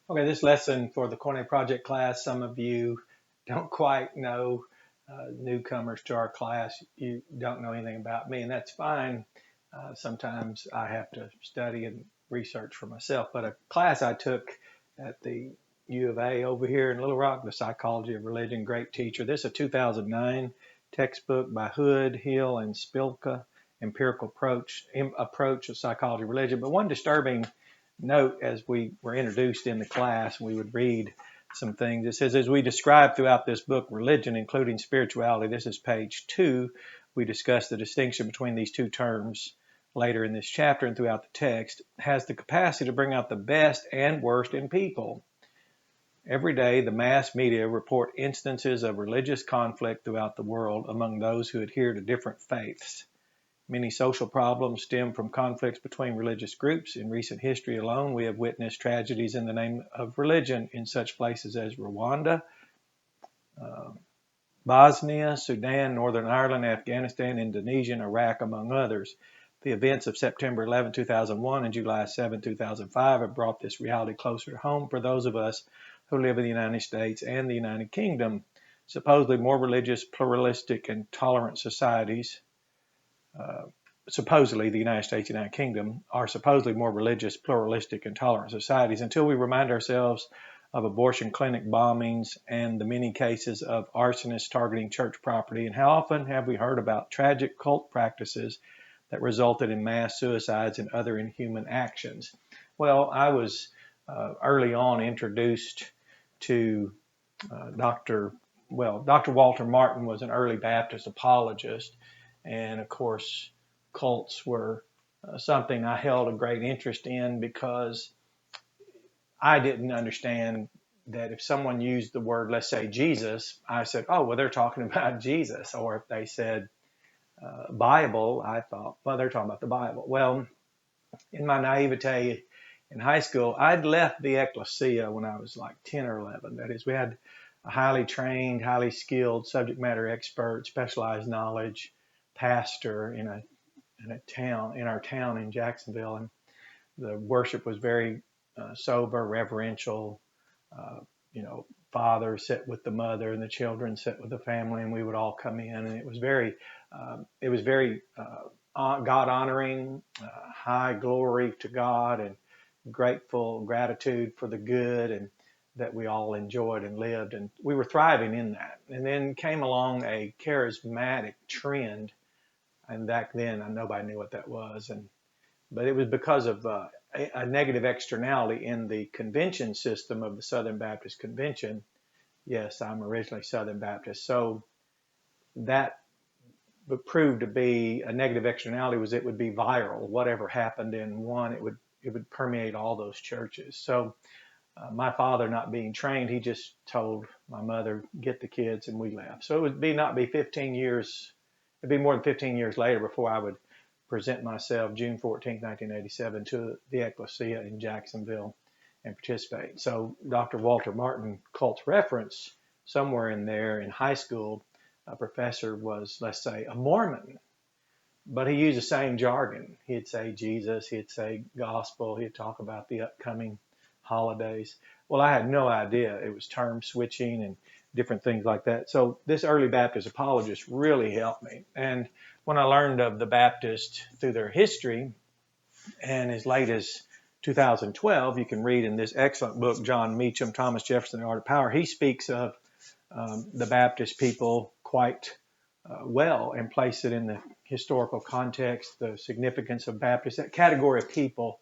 Okay, this lesson for the Cornet Project class, some of you don't quite know, newcomers to our class, you don't know anything about me, and that's fine. Sometimes I have to study and research for myself, but a class I took at the U of A over here in Little Rock, the Psychology of Religion, great teacher. This is a 2009 textbook by Hood, Hill, and Spilka, Empirical Approach of Psychology of Religion. But one disturbing note as we were introduced in the class, we would read some things. It says, as we describe throughout this book, religion, including spirituality, this is page 2, we discuss the distinction between these two terms later in this chapter and throughout the text, has the capacity to bring out the best and worst in people. Every day, the mass media report instances of religious conflict throughout the world among those who adhere to different faiths. Many social problems stem from conflicts between religious groups. In recent history alone, we have witnessed tragedies in the name of religion in such places as Rwanda, uh, Bosnia, Sudan, Northern Ireland, Afghanistan, Indonesia, and Iraq, among others. The events of September 11, 2001 and July 7, 2005 have brought this reality closer to home for those of us who live in the United States and the United Kingdom. Supposedly more religious, pluralistic, and tolerant societies uh, supposedly the United States and United Kingdom are supposedly more religious, pluralistic, and tolerant societies until we remind ourselves of abortion clinic bombings and the many cases of arsonists targeting church property. And how often have we heard about tragic cult practices that resulted in mass suicides and other inhuman actions? Well, I was early on introduced to Dr. Dr. Walter Martin was an early Baptist apologist, and of course, cults were something I held a great interest in because I didn't understand that if someone used the word, let's say Jesus, I said, oh, well, they're talking about Jesus. Or if they said Bible, I thought, well, they're talking about the Bible. Well, in my naivete in high school, I'd left the ecclesia when I was like 10 or 11. That is, we had a highly trained, highly skilled subject matter expert, specialized knowledge pastor in our town in Jacksonville, and the worship was very sober, reverential. Uh, you know, father sit with the mother, and the children sit with the family, and we would all come in, and it was very God honoring, high glory to God, and gratitude for the good and that we all enjoyed and lived, and we were thriving in that. And then came along a charismatic trend, and back then nobody knew what that was, but it was because of a negative externality in the convention system of the Southern Baptist Convention. Yes, I'm originally Southern Baptist, so that proved to be a negative externality was it would be viral. Whatever happened in one, it would permeate all those churches. So my father not being trained, he just told my mother, get the kids, and we left. So it would be not be 15 years, it'd be more than 15 years later before I would present myself June 14th, 1987 to the ecclesia in Jacksonville and participate. So Dr. Walter Martin cult's reference somewhere in there in high school, a professor was, let's say, a Mormon, but he used the same jargon. He'd say Jesus, he'd say gospel, he'd talk about the upcoming holidays. Well, I had no idea it was term switching and different things like that. So this early Baptist apologist really helped me. And when I learned of the Baptists through their history, and as late as 2012, you can read in this excellent book, John Meacham, Thomas Jefferson, The Art of Power, he speaks of the Baptist people quite well and place it in the historical context, the significance of Baptists, that category of people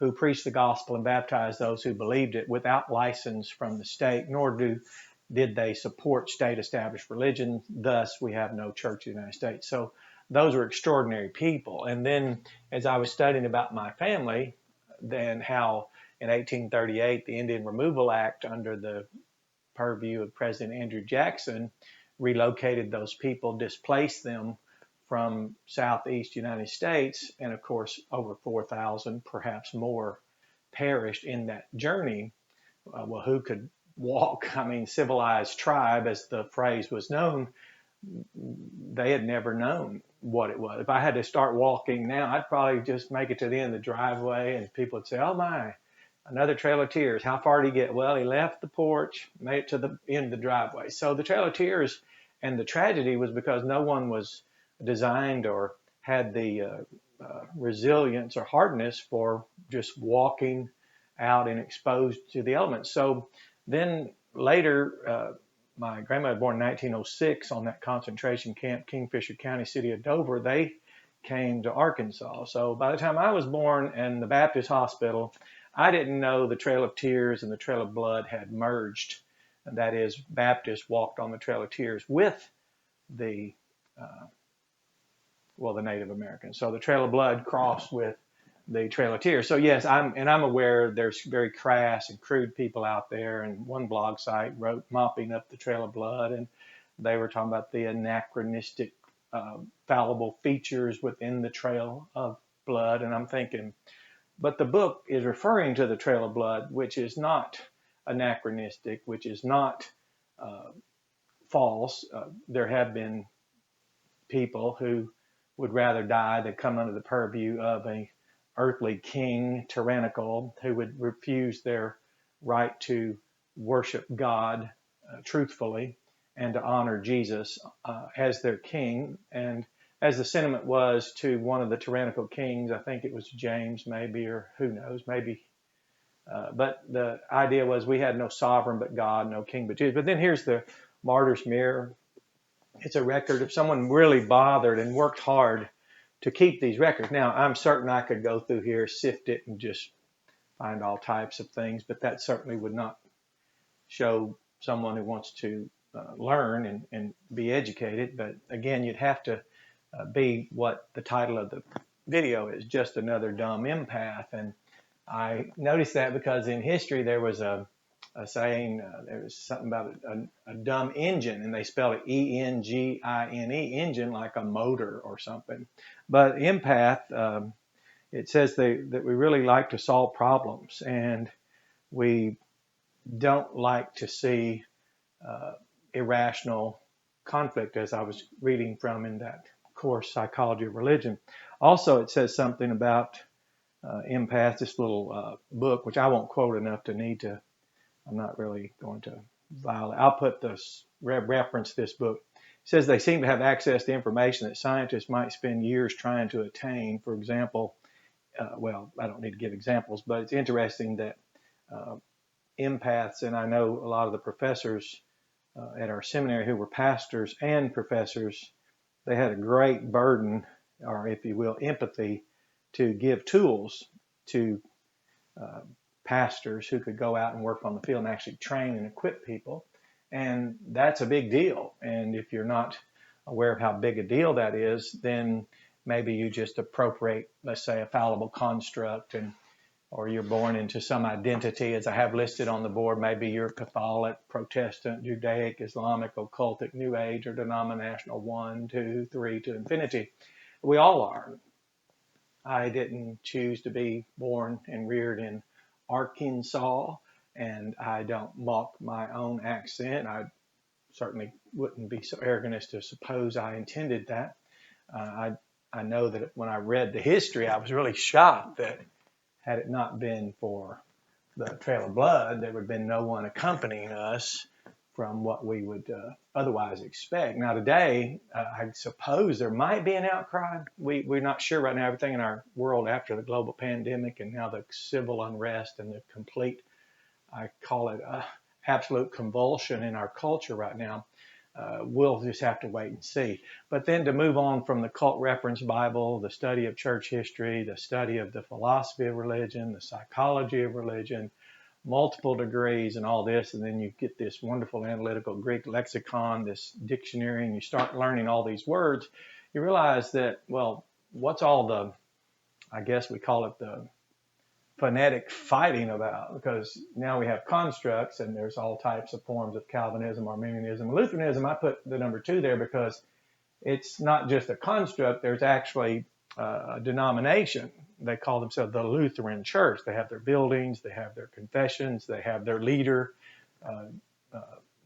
who preached the gospel and baptized those who believed it without license from the state, nor did they support state-established religion. Thus, we have no church in the United States. So those were extraordinary people. And then as I was studying about my family, then how in 1838, the Indian Removal Act under the purview of President Andrew Jackson relocated those people, displaced them from Southeast United States, and of course over 4,000, perhaps more, perished in that journey. Well, who could walk? I mean, civilized tribe, as the phrase was known, they had never known what it was. If I had to start walking now, I'd probably just make it to the end of the driveway, and people would say, "Oh my, Another trail of tears. How far did he get? Well, he left the porch, made it to the end of the driveway. So the trail of tears, and the tragedy was because no one was designed or had the resilience or hardness for just walking out and exposed to the elements. So then later, my grandmother, born in 1906 on that concentration camp, Kingfisher County, city of Dover, they came to Arkansas. So by the time I was born in the Baptist hospital, I didn't know the Trail of Tears and the Trail of Blood had merged. And that is, Baptists walked on the Trail of Tears with the the Native Americans. So the Trail of Blood crossed with the Trail of Tears. So yes, I'm aware there's very crass and crude people out there. And one blog site wrote mopping up the Trail of Blood, and they were talking about the anachronistic, fallible features within the Trail of Blood. And I'm thinking, but the book is referring to the Trail of Blood, which is not anachronistic, which is not false. There have been people who would rather die than come under the purview of a earthly king, tyrannical, who would refuse their right to worship God truthfully and to honor Jesus as their king. And as the sentiment was to one of the tyrannical kings, I think it was James maybe, or who knows, maybe. But the idea was we had no sovereign but God, no king but Jesus. But then here's the Martyr's Mirror. It's a record of someone really bothered and worked hard to keep these records. Now, I'm certain I could go through here, sift it, and just find all types of things, but that certainly would not show someone who wants to learn and be educated. But again, you'd have to be what the title of the video is, Just Another Dumb Empath. And I noticed that because in history there was a saying, there was something about a dumb engine, and they spelled it Engine, engine, like a motor or something. But empath, it says that we really like to solve problems, and we don't like to see irrational conflict, as I was reading from in that course, Psychology of Religion. Also, it says something about empath, this little book, which I won't quote enough to need to. I'm not really going to violate. I'll put this reference this book. It says they seem to have access to information that scientists might spend years trying to attain. For example, well, I don't need to give examples, but it's interesting that empaths, and I know a lot of the professors at our seminary who were pastors and professors, they had a great burden, or if you will, empathy, to give tools to pastors who could go out and work on the field and actually train and equip people. And that's a big deal. And if you're not aware of how big a deal that is, then maybe you just appropriate, let's say, a fallible construct, or you're born into some identity, as I have listed on the board. Maybe you're Catholic, Protestant, Judaic, Islamic, occultic, New Age, or denominational 1, 2, 3 to infinity. We all are. I didn't choose to be born and reared in Arkansas, and I don't mock my own accent. I certainly wouldn't be so arrogant as to suppose I intended that. I know that when I read the history, I was really shocked that had it not been for the Trail of Blood, there would have been no one accompanying us from what we would otherwise expect. Now today, I suppose there might be an outcry. We're not sure right now. Everything in our world after the global pandemic and now the civil unrest and the complete, I call it absolute convulsion in our culture right now, we'll just have to wait and see. But then to move on from the cult reference Bible, the study of church history, the study of the philosophy of religion, the psychology of religion, multiple degrees and all this, and then you get this wonderful analytical Greek lexicon, this dictionary, and you start learning all these words, you realize that, well, what's all the, I guess we call it the phonetic fighting about? Because now we have constructs, and there's all types of forms of Calvinism, Arminianism, Lutheranism. I put the number 2 there because it's not just a construct, there's actually a denomination. They call themselves the Lutheran Church. They have their buildings, they have their confessions, they have their leader,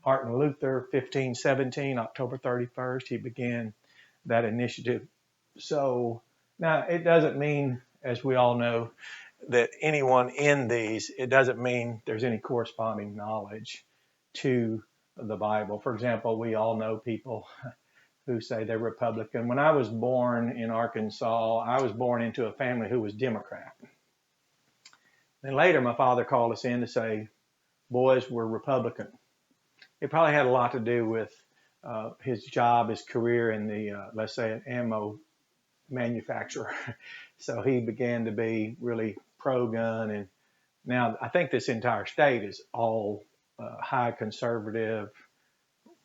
Martin Luther, 1517, October 31st, he began that initiative. So now it doesn't mean, as we all know, that anyone in these, it doesn't mean there's any corresponding knowledge to the Bible. For example, we all know people who say they're Republican. When I was born in Arkansas, I was born into a family who was Democrat. Then later, my father called us in to say, boys, we're Republican. It probably had a lot to do with his job, his career in the, let's say, an ammo manufacturer. So he began to be really pro-gun. And now I think this entire state is all high conservative,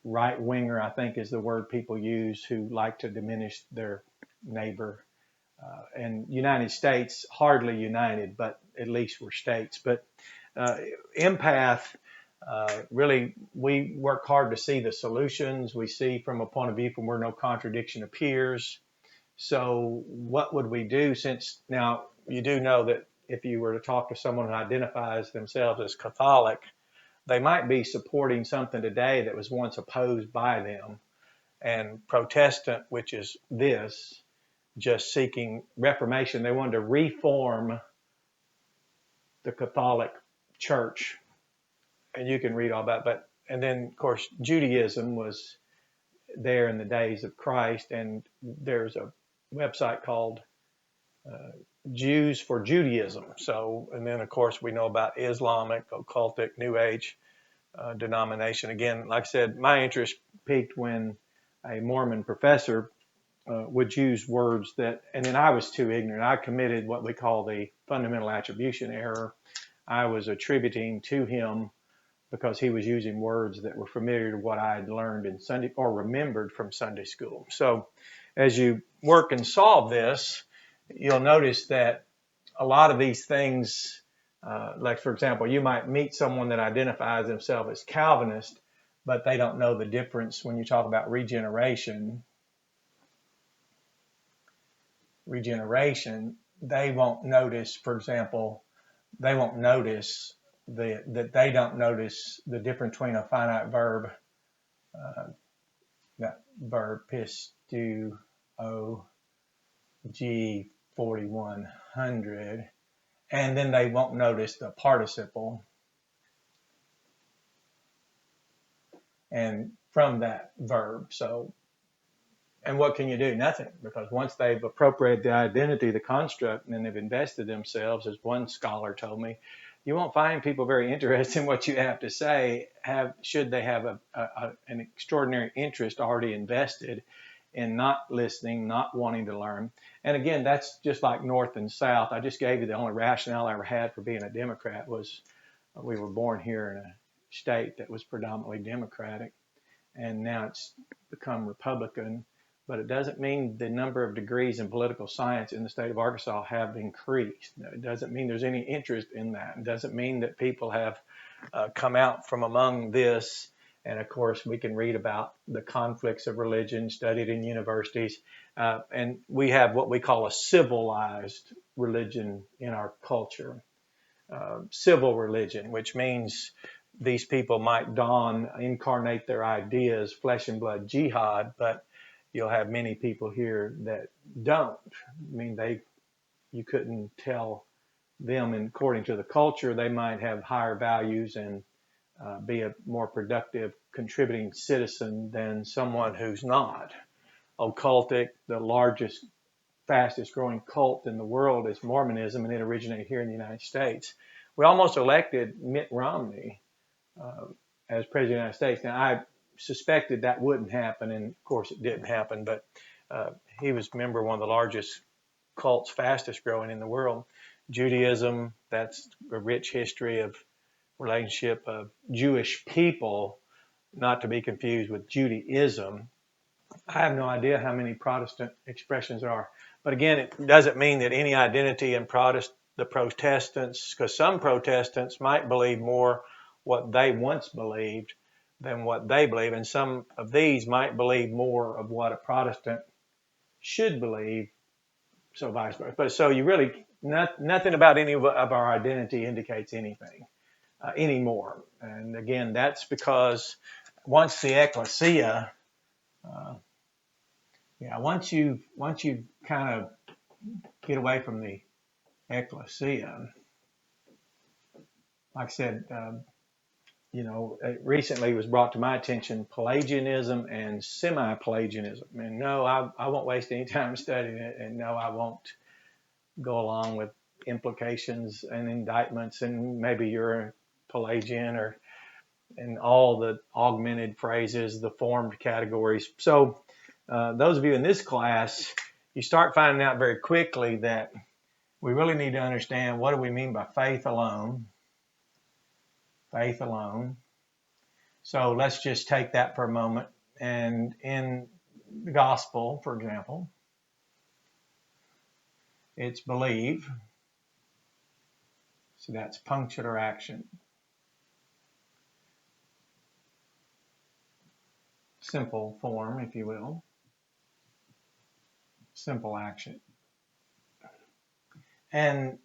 right-winger, I think is the word people use, who like to diminish their neighbor. And United States, hardly united, but at least we're states. But Empath, really, we work hard to see the solutions. We see from a point of view from where no contradiction appears. So what would we do, since now you do know that if you were to talk to someone who identifies themselves as Catholic, they might be supporting something today that was once opposed by them. And Protestant, which is this, just seeking reformation. They wanted to reform the Catholic Church. And you can read all that. But, and then, of course, Judaism was there in the days of Christ. And there's a website called Jews for Judaism. So, and then, of course, we know about Islamic, occultic, New Age denomination. Again, like I said, my interest peaked when a Mormon professor would use words that, and then I was too ignorant. I committed what we call the fundamental attribution error. I was attributing to him because he was using words that were familiar to what I had learned in Sunday or remembered from Sunday school. So as you work and solve this, you'll notice that a lot of these things, like for example, you might meet someone that identifies themselves as Calvinist, but they don't know the difference when you talk about regeneration. They won't notice, for example, they won't notice that they don't notice the difference between a finite verb, that verb pistu o g 4100, and then they won't notice the participle. And from that verb, so, and what can you do? Nothing, because once they've appropriated the identity, the construct, and then they've invested themselves, as one scholar told me, you won't find people very interested in what you have to say, should they have an extraordinary interest already invested in not listening, not wanting to learn. And again, that's just like North and South. I just gave you the only rationale I ever had for being a Democrat was we were born here in a state that was predominantly Democratic, and now it's become Republican. But it doesn't mean the number of degrees in political science in the state of Arkansas have increased. It doesn't mean there's any interest in that. It doesn't mean that people have come out from among this. And of course, we can read about the conflicts of religion studied in universities. And we have what we call a civilized religion in our culture. Civil religion, which means these people might incarnate their ideas, flesh and blood jihad, but you'll have many people here that don't. I mean, you couldn't tell them, and according to the culture, they might have higher values and be a more productive, contributing citizen than someone who's not. Occultic, the largest, fastest growing cult in the world is Mormonism, and it originated here in the United States. We almost elected Mitt Romney as president of the United States. Now, I suspected that wouldn't happen, and of course it didn't happen, but he was a member of one of the largest cults, fastest growing in the world. Judaism, that's a rich history of relationship of Jewish people, not to be confused with Judaism. I have no idea how many Protestant expressions there are, but again, it doesn't mean that any identity in the Protestants, because some Protestants might believe more what they once believed than what they believe, and some of these might believe more of what a Protestant should believe, so vice versa. But so you really, nothing about any of our identity indicates anything anymore. And again, that's because once the ecclesia, once you kind of get away from the ecclesia. Like I said, recently it was brought to my attention Pelagianism and semi-Pelagianism. And no, I won't waste any time studying it. And no, I won't go along with implications and indictments. And maybe you're a Pelagian and all the augmented phrases, the formed categories. So those of you in this class, you start finding out very quickly that we really need to understand what do we mean by faith alone. Faith alone. So let's just take that for a moment. And in the gospel, for example, it's believe. So that's punctular action. Simple form, if you will. Simple action. And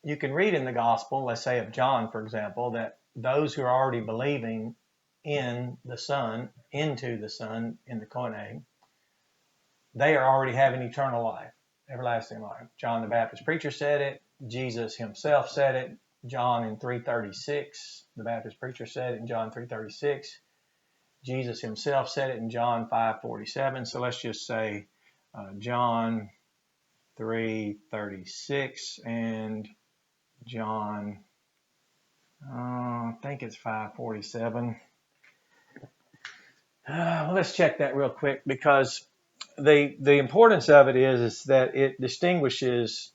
you can read in the gospel, let's say of John, for example, that those who are already believing in the Son, into the Son, in the Koine, they are already having eternal life, everlasting life. John the Baptist preacher said it. Jesus himself said it. John in 3:36, the Baptist preacher said it in John 3:36. Jesus himself said it in John 5:47. So let's just say John 3:36 and John, I think it's 5:47. Let's check that real quick, because the importance of it is that it distinguishes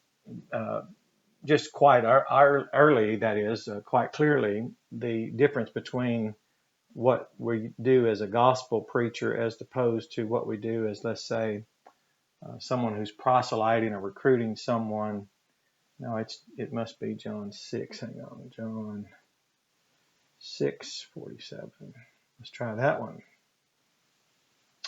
just quite early, that is, quite clearly, the difference between what we do as a gospel preacher as opposed to what we do as, let's say, someone who's proselyting or recruiting someone. No, it must be John 6. Hang on, John 6:47. Let's try that one.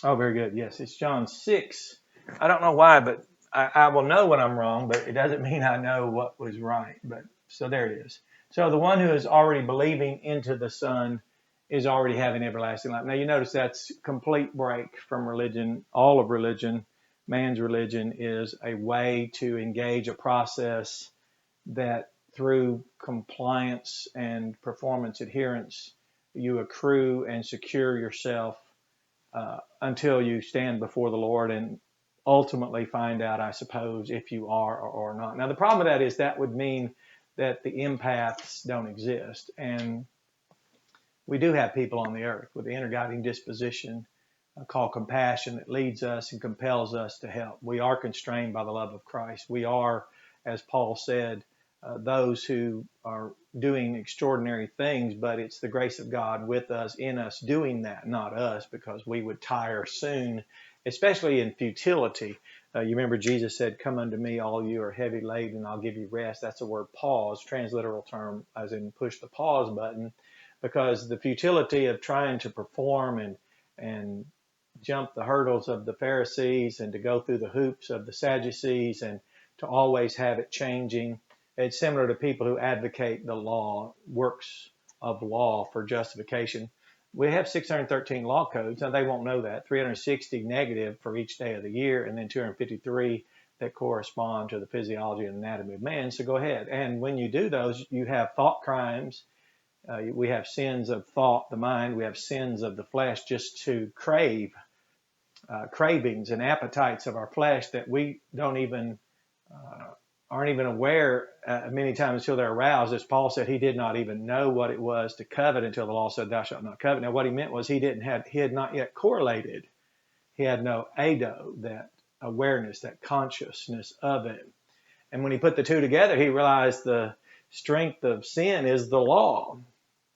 Oh, very good. Yes, it's John 6. I don't know why, but I will know when I'm wrong, but it doesn't mean I know what was right. But so there it is. So the one who is already believing into the Son is already having everlasting life. Now you notice that's complete break from religion. All of religion, man's religion, is a way to engage a process that through compliance and performance adherence, you accrue and secure yourself until you stand before the Lord and ultimately find out, I suppose, if you are or not. Now, the problem with that is that would mean that the empaths don't exist. And we do have people on the earth with the inner guiding disposition called compassion that leads us and compels us to help. We are constrained by the love of Christ. We are, as Paul said, those who are doing extraordinary things, but it's the grace of God with us, in us, doing that, not us, because we would tire soon, especially in futility. You remember Jesus said, "Come unto me, all you are heavy laden, and I'll give you rest." That's the word pause, transliteral term, as in push the pause button, because the futility of trying to perform and jump the hurdles of the Pharisees and to go through the hoops of the Sadducees and to always have it changing. It's similar to people who advocate the law, works of law for justification. We have 613 law codes. Now, they won't know that. 360 negative for each day of the year, and then 253 that correspond to the physiology and anatomy of man. So go ahead. And when you do those, you have thought crimes. We have sins of thought, the mind. We have sins of the flesh, just to crave, cravings and appetites of our flesh that we don't even aren't even aware many times until they're aroused. As Paul said, he did not even know what it was to covet until the law said, "Thou shalt not covet." Now, what he meant was he had not yet correlated. He had no ado, that awareness, that consciousness of it. And when he put the two together, he realized the strength of sin is the law,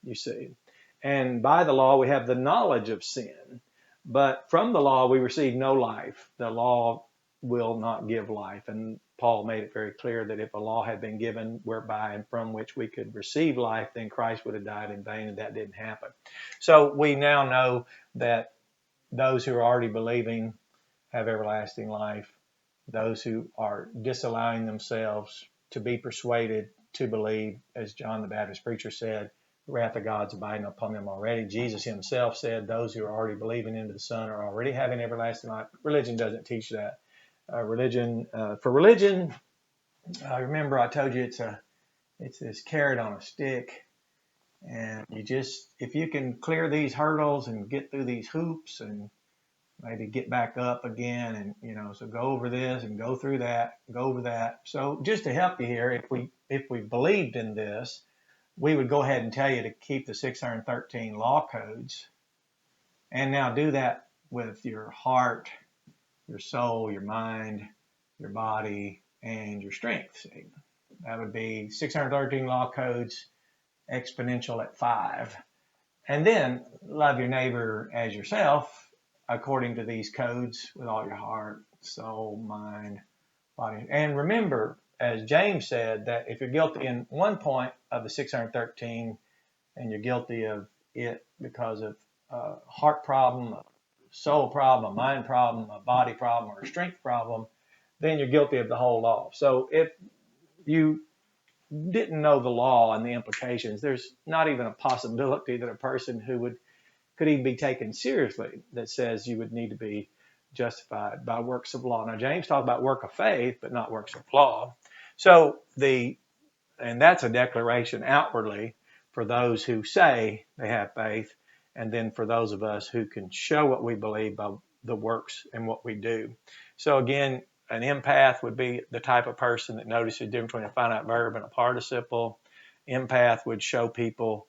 you see. And by the law, we have the knowledge of sin. But from the law, we receive no life. The law will not give life. And Paul made it very clear that if a law had been given whereby and from which we could receive life, then Christ would have died in vain, and that didn't happen. So we now know that those who are already believing have everlasting life. Those who are disallowing themselves to be persuaded to believe, as John the Baptist preacher said, the wrath of God's abiding upon them already. Jesus himself said those who are already believing into the Son are already having everlasting life. Religion doesn't teach that. For religion, I remember I told you it's this carrot on a stick, and if you can clear these hurdles and get through these hoops and maybe get back up again, and so go over this and go through that, go over that. So just to help you here, if we believed in this, we would go ahead and tell you to keep the 613 law codes, and now do that with your heart, your soul, your mind, your body, and your strength. See? That would be 613 law codes exponential at 5. And then love your neighbor as yourself according to these codes with all your heart, soul, mind, body. And remember, as James said, that if you're guilty in one point of the 613 and you're guilty of it because of a heart problem, a soul problem, a mind problem, a body problem, or a strength problem, then you're guilty of the whole law. So if you didn't know the law and the implications, there's not even a possibility that a person who could even be taken seriously that says you would need to be justified by works of law. Now, James talked about work of faith, but not works of law. So and that's a declaration outwardly for those who say they have faith, and then for those of us who can show what we believe by the works and what we do. So again, an empath would be the type of person that notices the difference between a finite verb and a participle. Empath would show people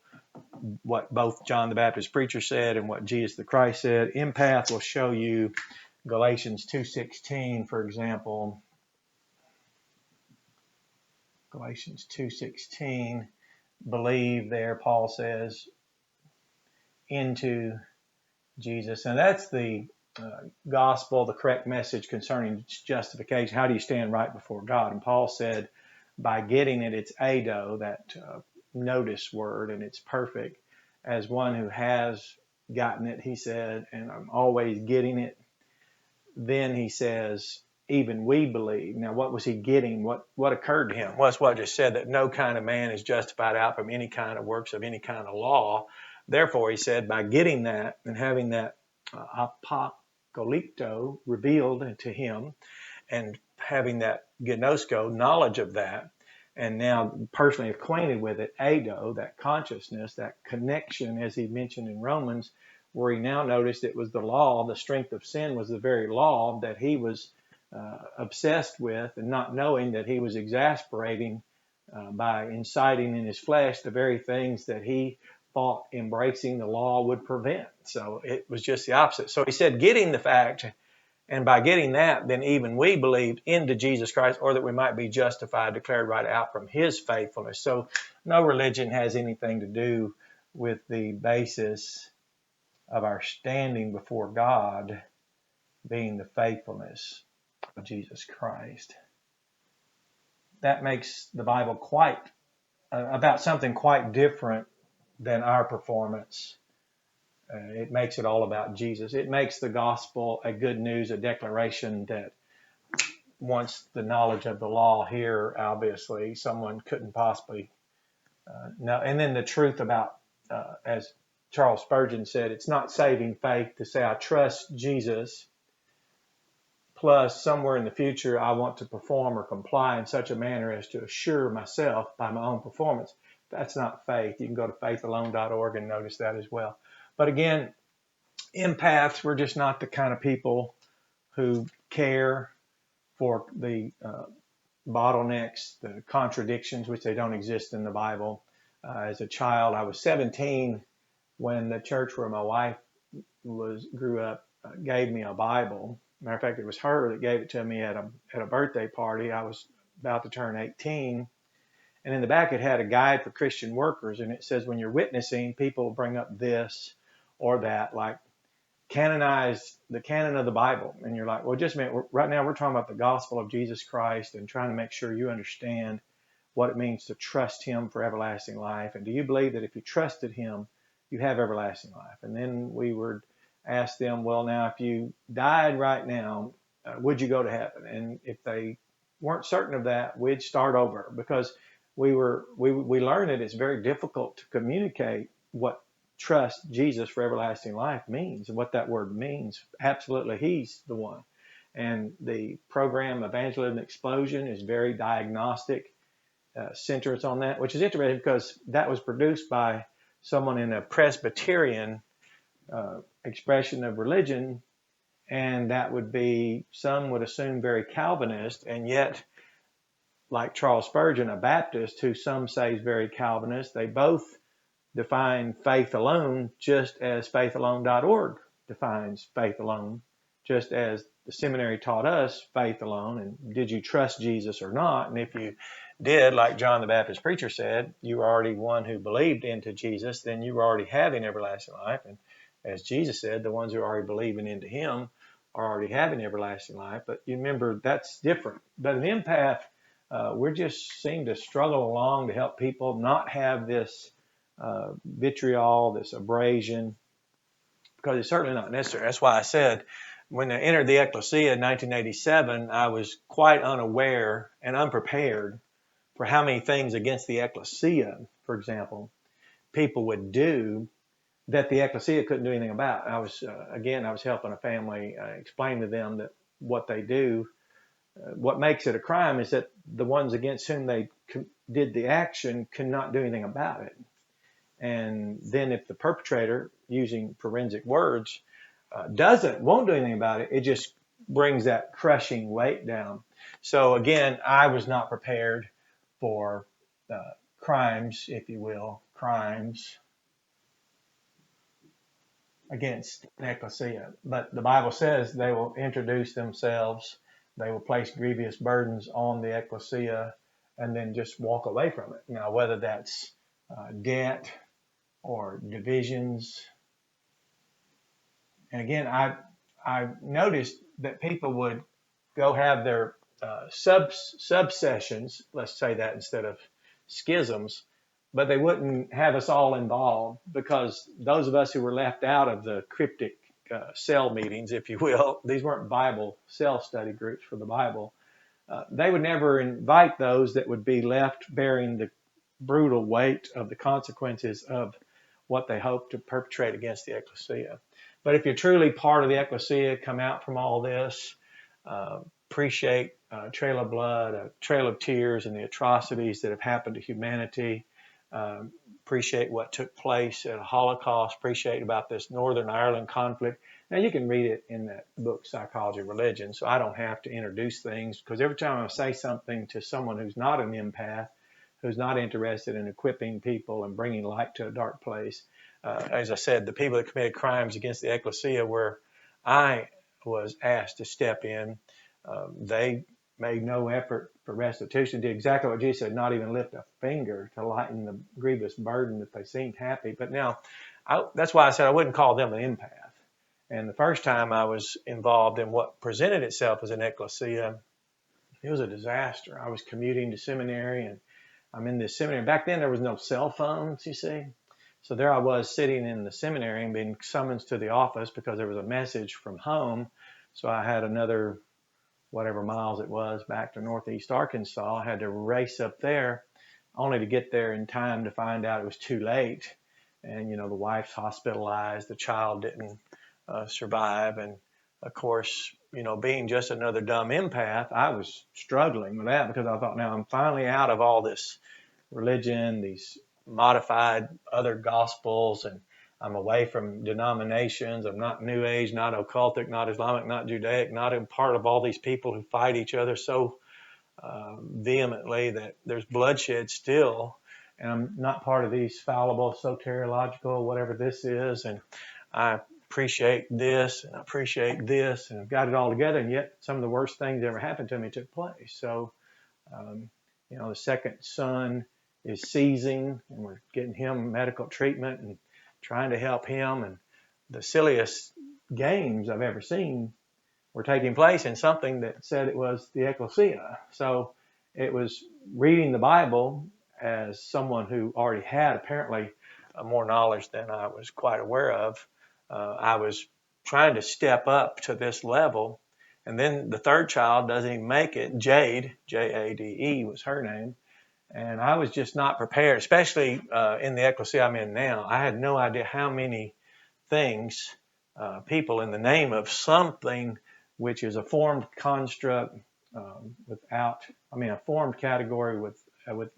what both John the Baptist preacher said and what Jesus the Christ said. Empath will show you Galatians 2:16, for example. Galatians 2:16, believe there, Paul says, into Jesus. And that's the gospel, the correct message concerning justification. How do you stand right before God? And Paul said, by getting it, it's ado, that notice word, and it's perfect. As one who has gotten it, he said, and I'm always getting it. Then he says, even we believe. Now, what was he getting? What occurred to him? Well, it's what I just said, that no kind of man is justified out from any kind of works of any kind of law. Therefore, he said, by getting that and having that apocalypto revealed to him, and having that gnosko, knowledge of that, and now personally acquainted with it, ado, that consciousness, that connection, as he mentioned in Romans, where he now noticed it was the law, the strength of sin was the very law that he was obsessed with, and not knowing that he was exasperating by inciting in his flesh the very things that he thought embracing the law would prevent. So it was just the opposite. So he said, getting the fact, and by getting that, then even we believed into Jesus Christ, or that we might be justified, declared right out from his faithfulness. So no religion has anything to do with the basis of our standing before God being the faithfulness of Jesus Christ. That makes the Bible quite about something quite different than our performance. It makes it all about Jesus. It makes the gospel a good news, a declaration that once the knowledge of the law here, obviously, someone couldn't possibly know. And then the truth about, as Charles Spurgeon said, it's not saving faith to say I trust Jesus, plus somewhere in the future I want to perform or comply in such a manner as to assure myself by my own performance. That's not faith. You can go to faithalone.org and notice that as well. But again, empaths, we're just not the kind of people who care for the bottlenecks, the contradictions, which they don't exist in the Bible. As a child, I was 17 when the church where my wife grew up gave me a Bible. Matter of fact, it was her that gave it to me at a birthday party. I was about to turn 18. And in the back, it had a guide for Christian workers. And it says, when you're witnessing, people bring up this or that, like canonize the canon of the Bible. And you're like, well, just a minute. Right now, we're talking about the gospel of Jesus Christ and trying to make sure you understand what it means to trust him for everlasting life. And do you believe that if you trusted him, you have everlasting life? And then we would ask them, well, now, if you died right now, would you go to heaven? And if they weren't certain of that, we'd start over, because we learned that it's very difficult to communicate what trust Jesus for everlasting life means and what that word means. Absolutely, he's the one. And the program Evangelism Explosion is very diagnostic, centers on that, which is interesting because that was produced by someone in a Presbyterian expression of religion, and that would be, some would assume, very Calvinist, and yet, like Charles Spurgeon, a Baptist, who some say is very Calvinist, they both define faith alone just as faithalone.org defines faith alone, just as the seminary taught us faith alone. And did you trust Jesus or not? And if you did, like John the Baptist preacher said, you were already one who believed into Jesus, then you were already having everlasting life. And as Jesus said, the ones who are already believing into him are already having everlasting life. But you remember, that's different. But an empath, we just seem to struggle along to help people not have this vitriol, this abrasion, because it's certainly not necessary. That's why I said, when I entered the ecclesia in 1987, I was quite unaware and unprepared for how many things against the ecclesia, for example, people would do that the ecclesia couldn't do anything about. I was helping a family explain to them that what they do, what makes it a crime is that the ones against whom they did the action cannot do anything about it. And then if the perpetrator, using forensic words, won't do anything about it, it just brings that crushing weight down. So again, I was not prepared for crimes, if you will, crimes against the ecclesia. But the Bible says they will introduce themselves, they will place grievous burdens on the ecclesia, and then just walk away from it. Now, whether that's debt or divisions. And again, I noticed that people would go have their subsessions, let's say that instead of schisms, but they wouldn't have us all involved, because those of us who were left out of the cryptic cell meetings, if you will, these weren't Bible cell study groups for the Bible, they would never invite those that would be left bearing the brutal weight of the consequences of what they hope to perpetrate against the ecclesia. But if you're truly part of the ecclesia, come out from all this, appreciate a trail of blood, a trail of tears, and the atrocities that have happened to humanity. Appreciate what took place at a Holocaust. Appreciate about this Northern Ireland conflict. Now, you can read it in that book, Psychology of Religion, so I don't have to introduce things, because every time I say something to someone who's not an empath, who's not interested in equipping people and bringing light to a dark place, as I said, the people that committed crimes against the ecclesia where I was asked to step in, they made no effort for restitution, did exactly what Jesus said, not even lift a finger to lighten the grievous burden that they seemed happy. But now, that's why I said I wouldn't call them an empath. And the first time I was involved in what presented itself as an ecclesia, it was a disaster. I was commuting to seminary, and I'm in this seminary. Back then, there was no cell phones, you see. So there I was sitting in the seminary and being summoned to the office because there was a message from home. So I had another whatever miles it was back to Northeast Arkansas. I had to race up there, only to get there in time to find out it was too late. And, the wife's hospitalized, the child didn't survive. And of course, being just another dumb empath, I was struggling with that, because I thought, now I'm finally out of all this religion, these modified other gospels, and I'm away from denominations. I'm not New Age, not occultic, not Islamic, not Judaic, not in part of all these people who fight each other so vehemently that there's bloodshed still. And I'm not part of these fallible, soteriological, whatever this is. And I appreciate this and I appreciate this, and I've got it all together. And yet some of the worst things that ever happened to me took place. So, the second son is seizing, and we're getting him medical treatment and trying to help him. And the silliest games I've ever seen were taking place in something that said it was the ecclesia. So it was reading the Bible as someone who already had apparently more knowledge than I was quite aware of. I was trying to step up to this level. And then the third child doesn't even make it. Jade, Jade, was her name. And I was just not prepared, especially in the ecclesia I'm in now. I had no idea how many things people in the name of something which is a formed construct a formed category with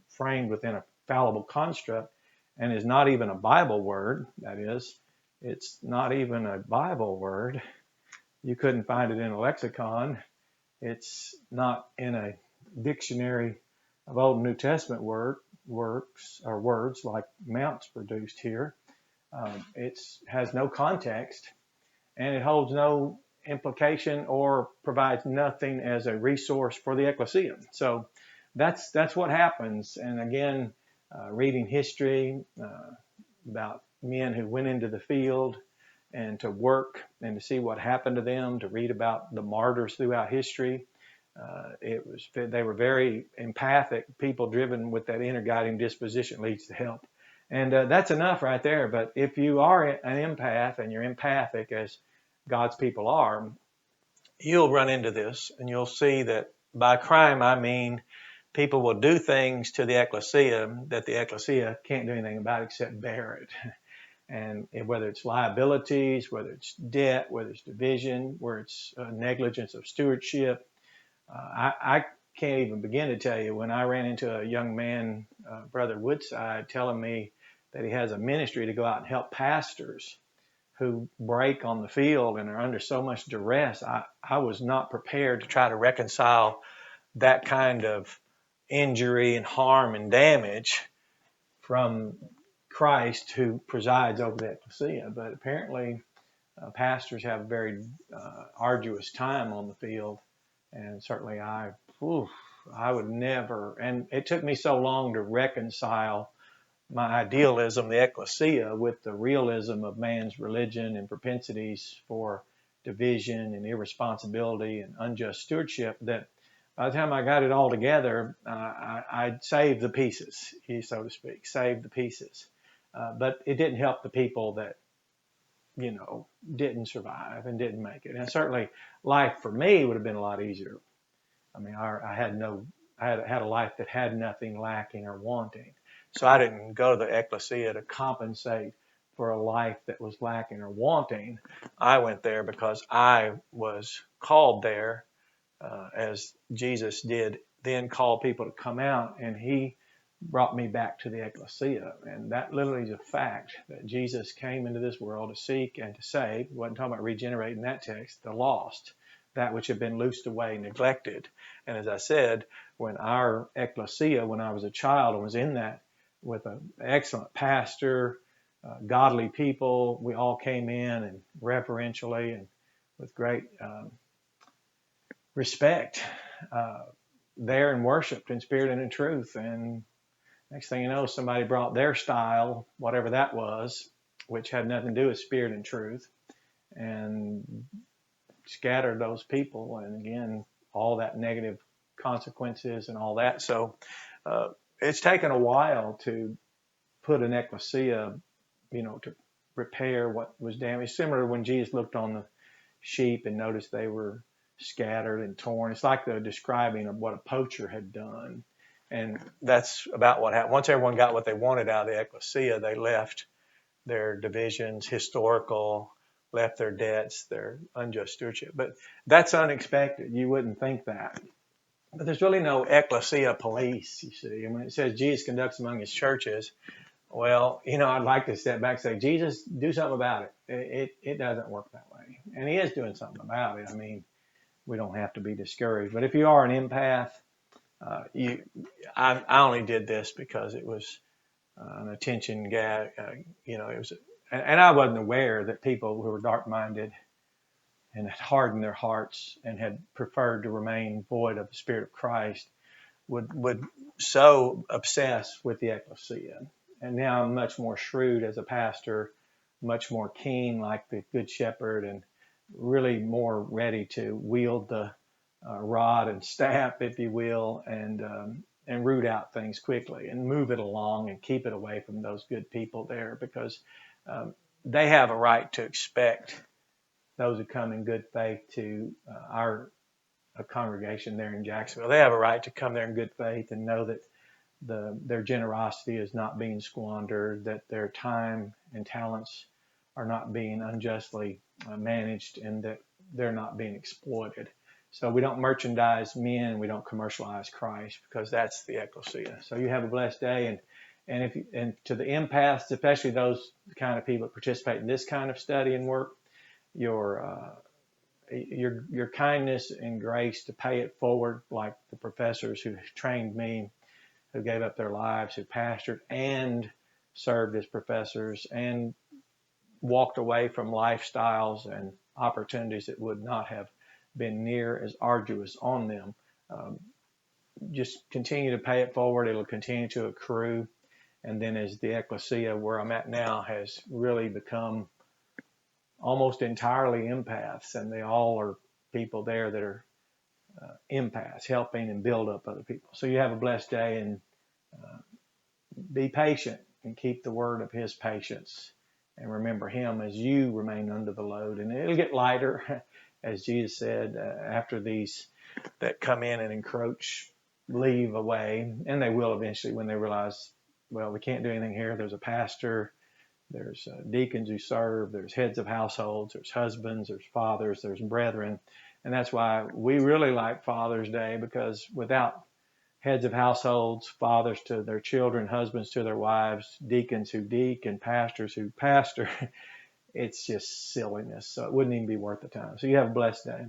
framed within a fallible construct, and is not even a Bible word. That is, it's not even a Bible word. You couldn't find it in a lexicon. It's not in a dictionary of Old and New Testament works like Mount's produced here. It has no context, and it holds no implication or provides nothing as a resource for the ecclesia. So that's what happens. And again, reading history about men who went into the field and to work and to see what happened to them, to read about the martyrs throughout history. They were very empathic people, driven with that inner guiding disposition leads to help. And that's enough right there. But if you are an empath and you're empathic, as God's people are, you'll run into this, and you'll see that by crime I mean people will do things to the ecclesia that the ecclesia can't do anything about except bear it. And whether it's liabilities, whether it's debt, whether it's division, whether it's negligence of stewardship, I can't even begin to tell you. When I ran into a young man, Brother Woodside, telling me that he has a ministry to go out and help pastors who break on the field and are under so much duress, I was not prepared to try to reconcile that kind of injury and harm and damage from Christ, who presides over the ecclesia. But apparently pastors have a very arduous time on the field, and certainly I would never, and it took me so long to reconcile my idealism, the ecclesia, with the realism of man's religion and propensities for division and irresponsibility and unjust stewardship, that by the time I got it all together, I'd saved the pieces, so to speak, saved the pieces. But it didn't help the people that, didn't survive and didn't make it. And certainly life for me would have been a lot easier. I mean, I had a life that had nothing lacking or wanting. So I didn't go to the ecclesia to compensate for a life that was lacking or wanting. I went there because I was called there, as Jesus did then call people to come out, and he brought me back to the ecclesia. And that literally is a fact, that Jesus came into this world to seek and to save. He wasn't talking about regenerating that text, the lost, that which had been loosed away, neglected. And as I said, when our ecclesia, when I was a child and was in that with an excellent pastor, godly people, we all came in and reverentially and with great respect there and worshiped in spirit and in truth. And next thing you know, somebody brought their style, whatever that was, which had nothing to do with spirit and truth, and scattered those people. And again, all that negative consequences and all that. So it's taken a while to put an ecclesia, to repair what was damaged. Similar to when Jesus looked on the sheep and noticed they were scattered and torn. It's like the describing of what a poacher had done. And that's about what happened. Once everyone got what they wanted out of the ecclesia, they left their divisions, historical, left their debts, their unjust stewardship. But that's unexpected. You wouldn't think that. But there's really no ecclesia police, you see. And when it says Jesus conducts among his churches, well, I'd like to step back and say, Jesus, do something about it. It doesn't work that way. And he is doing something about it. I mean, we don't have to be discouraged. But if you are an empath, I only did this because it was an attention gag. It was, and I wasn't aware that people who were dark-minded and had hardened their hearts and had preferred to remain void of the Spirit of Christ would so obsess with the ecclesia. And now I'm much more shrewd as a pastor, much more keen like the Good Shepherd, and really more ready to wield the rod and staff, if you will, and root out things quickly and move it along and keep it away from those good people there, because they have a right to expect those who come in good faith to our congregation there in Jacksonville. They have a right to come there in good faith and know that their generosity is not being squandered, that their time and talents are not being unjustly managed, and that they're not being exploited. So we don't merchandise men, we don't commercialize Christ, because that's the ecclesia. So you have a blessed day, and to the empaths, especially those kind of people that participate in this kind of study and work, your kindness and grace to pay it forward, like the professors who trained me, who gave up their lives, who pastored and served as professors and walked away from lifestyles and opportunities that would not have been near as arduous on them. Just continue to pay it forward. It'll continue to accrue. And then as the ecclesia where I'm at now has really become almost entirely empaths, and they all are people there that are empaths, helping and build up other people. So you have a blessed day, and be patient and keep the word of his patience. And remember him as you remain under the load. And it'll get lighter, as Jesus said, after these that come in and encroach leave away. And they will eventually when they realize, well, we can't do anything here. There's a pastor, there's deacons who serve, there's heads of households, there's husbands, there's fathers, there's brethren. And that's why we really like Father's Day, because without heads of households, fathers to their children, husbands to their wives, deacons who deacon, pastors who pastor, it's just silliness. So it wouldn't even be worth the time. So you have a blessed day.